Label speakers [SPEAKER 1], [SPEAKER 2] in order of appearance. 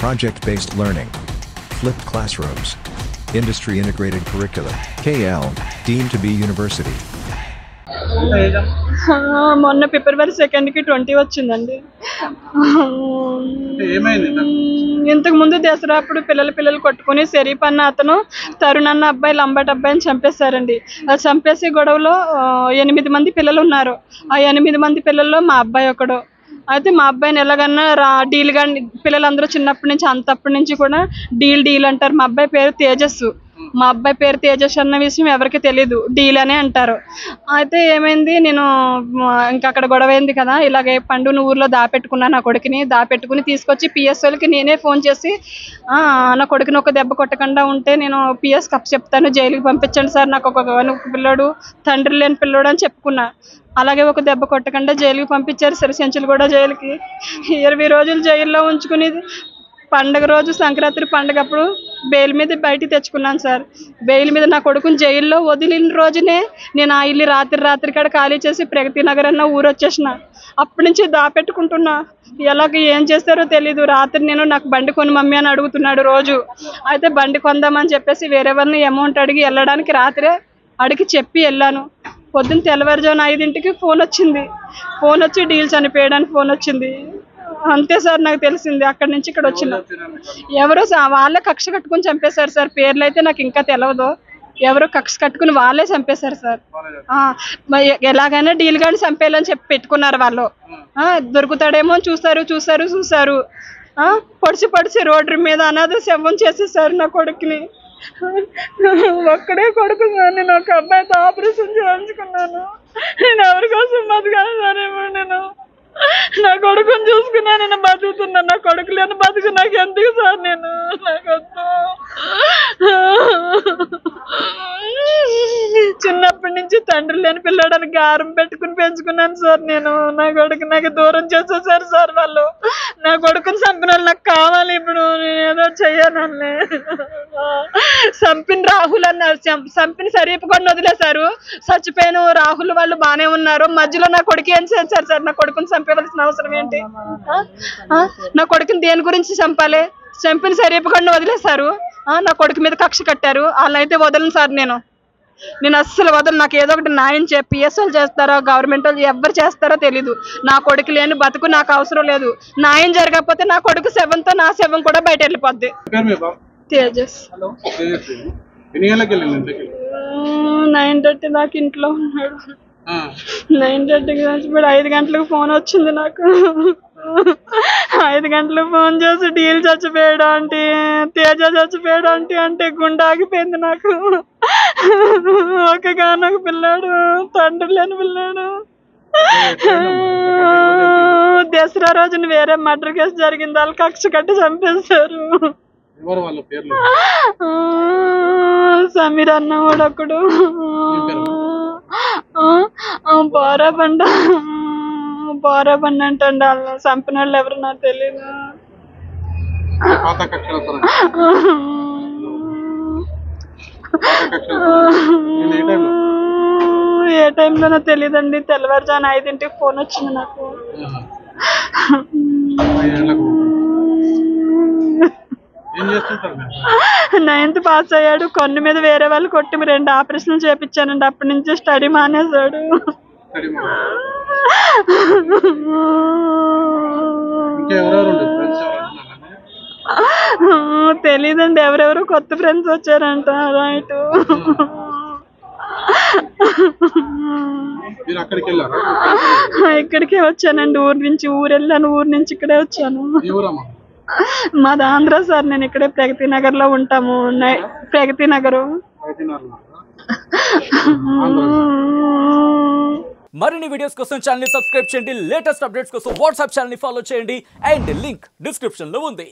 [SPEAKER 1] project-based learning, flipped classrooms, industry-integrated curriculum. KL, deemed to be university.
[SPEAKER 2] మొన్న ఫిబ్రవరి 2కి 20 వచ్చిందండి. ఇంతకు ముందు దసరా అప్పుడు పిల్లలు కొట్టుకుని షరీఫ్ అన్న అతను తరుణ్ అన్న అబ్బాయి లంబట్ అబ్బాయిని చంపేశారండి. అది చంపేసి గొడవలో 8 మంది పిల్లలు ఉన్నారు. ఆ 8 మంది పిల్లల్లో మా అబ్బాయి ఒకడు. అయితే మా అబ్బాయిని ఎలాగన్నా డీల్ గా పిల్లలందరూ చిన్నప్పటి నుంచి అంతప్పటి నుంచి కూడా డీల్ అంటారు. మా అబ్బాయి పేరు తేజస్సు. మా అబ్బాయి పేరు తేజస్ అన్న విషయం ఎవరికి తెలియదు, డీల్ అనే అంటారు. అయితే ఏమైంది, నేను ఇంకా అక్కడ గొడవ అయింది కదా, ఇలాగే పండుని ఊర్లో దాపెట్టుకున్నాను. నా కొడుకుని దాపెట్టుకుని తీసుకొచ్చి పిఎస్ఓలకి నేనే ఫోన్ చేసి నా కొడుకుని ఒక దెబ్బ కొట్టకుండా ఉంటే నేను పిఎస్ కప్ చెప్తాను, జైలుకి పంపించండి సార్, నాకు ఒక పిల్లోడు తండ్రి లేని పిల్లోడు అని చెప్పుకున్నా. అలాగే ఒక దెబ్బ కొట్టకుండా జైలుకి పంపించారు. సిరిసెంచులు కూడా జైలుకి 20 రోజులు జైల్లో ఉంచుకుని పండగ రోజు సంక్రాంతి పండుగ అప్పుడు బెయిల్ మీద బయటికి తెచ్చుకున్నాను సార్. బెయిల్ మీద నా కొడుకుని జైల్లో వదిలిన రోజునే నేను ఆ ఇల్లు రాత్రి కాడ ఖాళీ చేసి ప్రగతి నగర్ అన్న ఊరు వచ్చేసిన. అప్పటి నుంచి దాపెట్టుకుంటున్నా. ఎలాగ ఏం చేస్తారో తెలీదు. రాత్రి నాకు బండి కొని మమ్మీ అని అడుగుతున్నాడు రోజు. అయితే బండి కొందామని చెప్పేసి వేరే వాళ్ళని అమౌంట్ అడిగి వెళ్ళడానికి రాత్రే అడిగి చెప్పి వెళ్ళాను. పొద్దున్న తెల్లవారుజామున 5ంటికి ఫోన్ వచ్చింది. ఫోన్ వచ్చి డీల్ చనిపోయడానికి ఫోన్ వచ్చింది. అంతే సార్ నాకు తెలిసింది. అక్కడి నుంచి ఇక్కడ వచ్చిన ఎవరో వాళ్ళే కక్ష కట్టుకుని చంపేశారు సార్. పేర్లు అయితే నాకు ఇంకా తెలియదు. ఎవరో కక్ష కట్టుకుని వాళ్ళే చంపేశారు సార్. ఎలాగైనా డీల్ గాని చంపేయాలని చెప్పి పెట్టుకున్నారు వాళ్ళు. దొరుకుతాడేమో చూసారు. పొడిచి రోడ్డు మీద అనాథ శవం చేసేసారు నా కొడుకుని. ఒక్కడే కొడుకు సార్. నేను ఒక అబ్బాయితో ఆపరేషన్ చేయించుకున్నాను. నేను ఎవరి కోసం బతకాలేమో. నేను నా కొడుకుని చూసుకున్నా, నేను బతుకుతున్నా. నా కొడుకు లేని బతుకు నాకు ఎందుకు సార్? నాకు చిన్నప్పటి నుంచి తండ్రి లేని పిల్లడానికి గారం పెట్టుకుని పెంచుకున్నాను సార్. నా కొడుకు నాకు దూరం చేసేసారు సార్ వాళ్ళు. నా కొడుకుని చంపిన వాళ్ళు నాకు కావాలి. ఇప్పుడు నేను ఏదో చెయ్యాలని చంపిన రాహుల్ అన్నారు. చంపిన షరీఫ్ కూడా వదిలేశారు. చచ్చిపోయిన రాహుల్ వాళ్ళు బాగానే ఉన్నారు. మధ్యలో నా కొడుకు ఏం చేశారు సార్? నా కొడుకుని చంపేవలసిన అవసరం ఏంటి? నా కొడుకుని దేని గురించి చంపాలి? చంపిన షరీఫ్ కూడా వదిలేశారు. నా కొడుకు మీద కక్ష కట్టారు. వాళ్ళైతే వదలను సార్. నేను అస్సలు వదలు. నాకు ఏదో ఒకటి న్యాయం పిఎస్ఓలు చేస్తారో గవర్నమెంట్ వాళ్ళు ఎవరు చేస్తారో తెలీదు. నా కొడుకు లేని బతుకు నాకు అవసరం లేదు. న్యాయం జరగకపోతే నా కొడుకు శవంతో నా శవం కూడా బయట వెళ్ళిపోద్ది. తేజస్ 9:30 దాకా ఇంట్లో ఉన్నాడు. 9:30కి చచ్చిపోయాడు. 5 గంటలకు ఫోన్ వచ్చింది నాకు. 5 గంటలకు ఫోన్ చేసి డీల్ చచ్చిపోయాడు అంటే, తేజ చచ్చిపోయాడు అంటే గుండె ఆగిపోయింది నాకు. ఒక పిల్లాడు, తండ్రి లేని పిల్లాడు. దసరా రోజున వేరే మర్డర్ కేసు జరిగింది. వాళ్ళు కక్ష కట్టి చంపేశారు. సమీర్ అన్న కూడా ఒకడు. బోరాబండ అంటండి. వాళ్ళు చంపిన వాళ్ళు ఎవరు నాకు తెలీదు. ఏ టైంలోనో తెలియదండి. తెల్లవారుజామున 5ంటికి ఫోన్ వచ్చింది నాకు. 9th పాస్ అయ్యాడు. కొన్ని మీద వేరే వాళ్ళు కొట్టి 2 ఆపరేషన్లు చేపించానండి. అప్పటి నుంచి స్టడీ మానేశాడు. తెలీదండి. ఎవరెవరు కొత్త ఫ్రెండ్స్ వచ్చారంట. రైట్. ఇక్కడికే వచ్చానండి. ఊరు వెళ్ళాను. ఊరు నుంచి ఇక్కడే వచ్చాను. మాది ఆంధ్ర సార్. నేను ఇక్కడే ప్రగతి నగర్ లో ఉంటాము. ప్రగతి నగరు.
[SPEAKER 3] మరిన్ని వీడియోస్ కోసం ఛానల్ ని సబ్స్క్రైబ్ చేయండి. లేటెస్ట్ అప్డేట్స్ కోసం వాట్సాప్ ఛానల్ ని ఫాలో చేయండి. అండ్ లింక్ డిస్క్రిప్షన్ లో ఉంది.